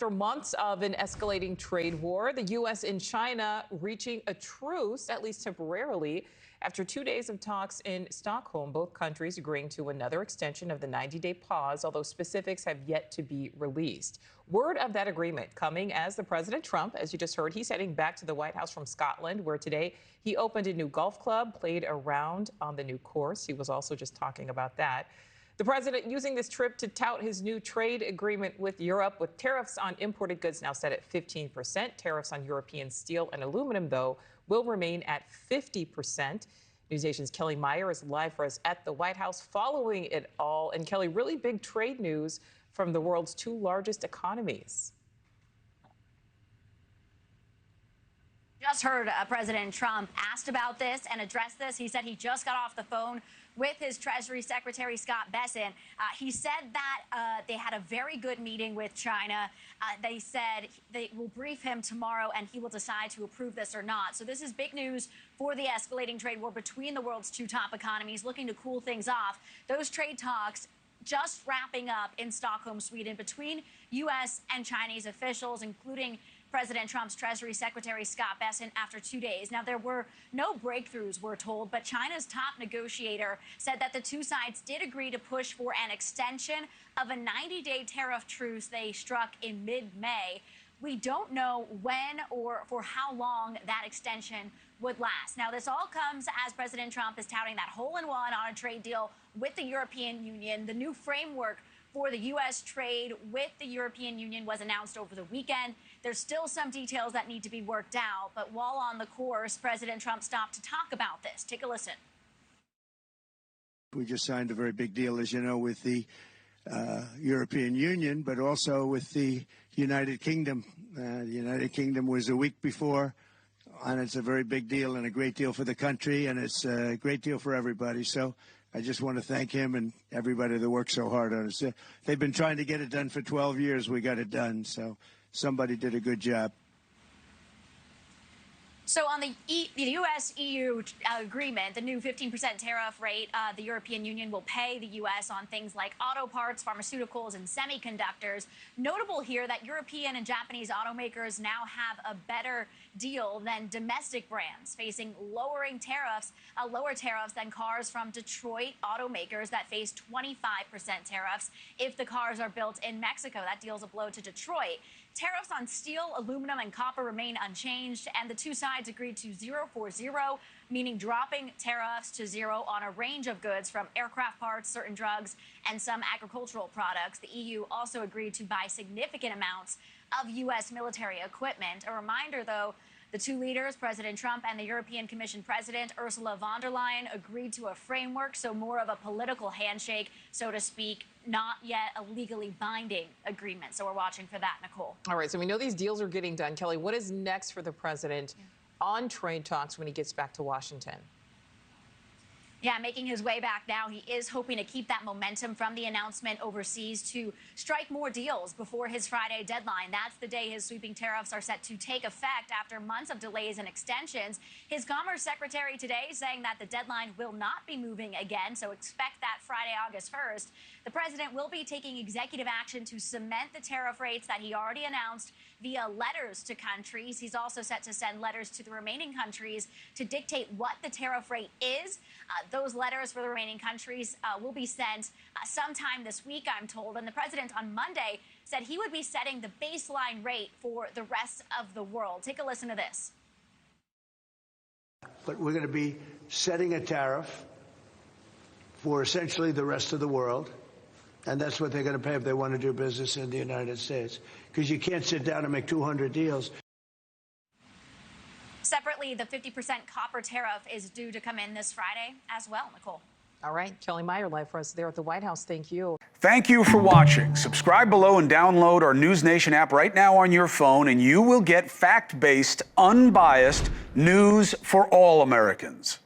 After months of an escalating trade war, the U.S. and China reaching a truce, at least temporarily, after 2 days of talks in Stockholm, both countries agreeing to another extension of the 90-day pause, although specifics have yet to be released. Word of that agreement coming as the President Trump, as you just heard, he's heading back to the White House from Scotland, where today he opened a new golf club, played a round on the new course. He was also just talking about that. The president using this trip to tout his new trade agreement with Europe, with tariffs on imported goods now set at 15%. Tariffs on European steel and aluminum, though, will remain at 50%. NewsNation's Kellie Meyer is live for us at the White House following it all. And Kellie, really big trade news from the world's two largest economies. Just heard President Trump asked about this and addressed this. He said he just got off the phone with his Treasury Secretary, Scott Bessent. He said that they had a very good meeting with China. They said they will brief him tomorrow and he will decide to approve this or not. So this is big news for the escalating trade war between the world's two top economies, looking to cool things off. Those trade talks just wrapping up in Stockholm, Sweden, between U.S. and Chinese officials, including President Trump's Treasury Secretary Scott Bessent after 2 days. Now, there were no breakthroughs, we're told, but China's top negotiator said that the two sides did agree to push for an extension of a 90-day tariff truce they struck in mid-May. We don't know when or for how long that extension would last. Now, this all comes as President Trump is touting that hole-in-one on a trade deal with the European Union. The new framework for the U.S. trade with the European Union was announced over the weekend. There's still some details that need to be worked out, but while on the course, President Trump stopped to talk about this. Take a listen. We just signed a very big deal, as you know, with the European Union, but also with the United Kingdom. The United Kingdom was a week before, and it's a very big deal and a great deal for the country, and it's a great deal for everybody. So I just want to thank him and everybody that worked so hard on it. They've been trying to get it done for 12 years. We got it done. So somebody did a good job. So on the U.S.-EU agreement, the new 15% tariff rate, the European Union will pay the U.S. on things like auto parts, pharmaceuticals, and semiconductors. Notable here that European and Japanese automakers now have a better deal than domestic brands, facing lower tariffs than cars from Detroit automakers that face 25% tariffs if the cars are built in Mexico. That deal's a blow to Detroit. Tariffs on steel, aluminum, and copper remain unchanged, and the two sides agreed to 0 for 0, meaning dropping tariffs to 0 on a range of goods from aircraft parts, certain drugs, and some agricultural products. The EU also agreed to buy significant amounts of U.S. military equipment. A reminder, though, the two leaders, President Trump and the European Commission President Ursula von der Leyen, agreed to a framework, so more of a political handshake, so to speak, not yet a legally binding agreement. So we're watching for that, Nichole. All right, so we know these deals are getting done. Kellie, what is next for the president on trade talks when he gets back to Washington? Yeah, making his way back now. He is hoping to keep that momentum from the announcement overseas to strike more deals before his Friday deadline. That's the day his sweeping tariffs are set to take effect after months of delays and extensions. His Commerce Secretary today saying that the deadline will not be moving again, so expect that Friday, August 1st. The president will be taking executive action to cement the tariff rates that he already announced via letters to countries. He's also set to send letters to the remaining countries to dictate what the tariff rate is. Those letters for the remaining countries will be sent sometime this week, I'm told. And the president on Monday said he would be setting the baseline rate for the rest of the world. Take a listen to this. But we're going to be setting a tariff for essentially the rest of the world. And that's what they're going to pay if they want to do business in the United States. Because you can't sit down and make 200 deals. Separately, the 50% copper tariff is due to come in this Friday as well, Nichole. All right, Kellie Meyer live for us there at the White House. Thank you. Thank you for watching. Subscribe below and download our NewsNation app right now on your phone, and you will get fact-based, unbiased news for all Americans.